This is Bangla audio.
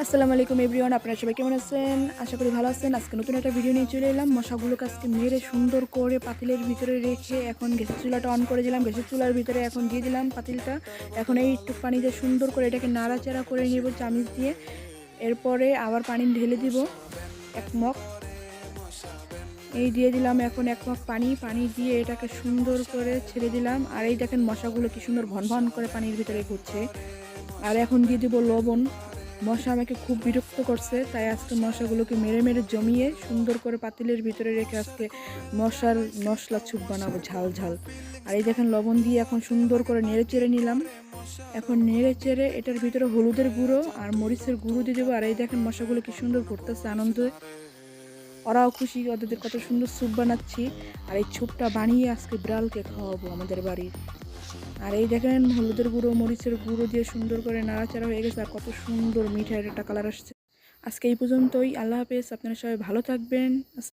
আসসালামু আলাইকুম এভরিওয়ান, আপনারা সবাই কেমন আছেন? আশা করি ভালো আছেন। আজকে নতুন একটা ভিডিও নিয়ে চলে এলাম। মশাগুলোকে আজকে মেরে সুন্দর করে পাতিলের ভিতরে রেখে এখন গ্যাসের চুলাটা অন করে দিলাম। গ্যাসের চুলার ভিতরে এখন দিয়ে দিলাম পাতিলটা। এখন এই একটু পানি দিয়ে সুন্দর করে এটাকে নাড়াচাড়া করে নেব চামিচ দিয়ে। এরপরে আবার পানি ঢেলে দিব ১ মগ। এই দিয়ে দিলাম এখন ১ মগ পানি দিয়ে এটাকে সুন্দর করে ছেড়ে দিলাম। আর এই দেখেন মশাগুলো কি সুন্দর ভন ভন করে পানির ভিতরে ঘুরছে। আর এখন দিয়ে দিব লবণ। মশা আমাকে খুব বিরক্ত করছে, তাই আজকে মশাগুলোকে মেরে মেরে জমিয়ে সুন্দর করে পাতিলের ভিতরে রেখে আজকে মশার মশলা স্যুপ বানাবো ঝাল ঝাল। আর এই দেখেন লবণ দিয়ে এখন সুন্দর করে নেড়ে চেড়ে নিলাম। এখন নেড়ে চেড়ে এটার ভিতরে হলুদের গুঁড়ো আর মরিচের গুঁড়ো দিয়ে দেবো। আর এই দেখেন মশাগুলো কি সুন্দর ঘুরতেছে আনন্দে, ওরাও খুশি, ওদের কত সুন্দর স্যুপ বানাচ্ছি। আর এই স্যুপটা বানিয়ে আজকে বিড়ালকে খাওয়াবো আমাদের বাড়ির। আর এই দেখেন হলুদের গুঁড়ো মরিচের গুঁড়ো দিয়ে সুন্দর করে নাড়াচাড়া হয়ে গেছে আর কত সুন্দর মিঠাইয়ের একটা কালার আসছে। আজকে এই পর্যন্তই, আল্লাহ হাফেজ। আপনারা সবাই ভালো থাকবেন।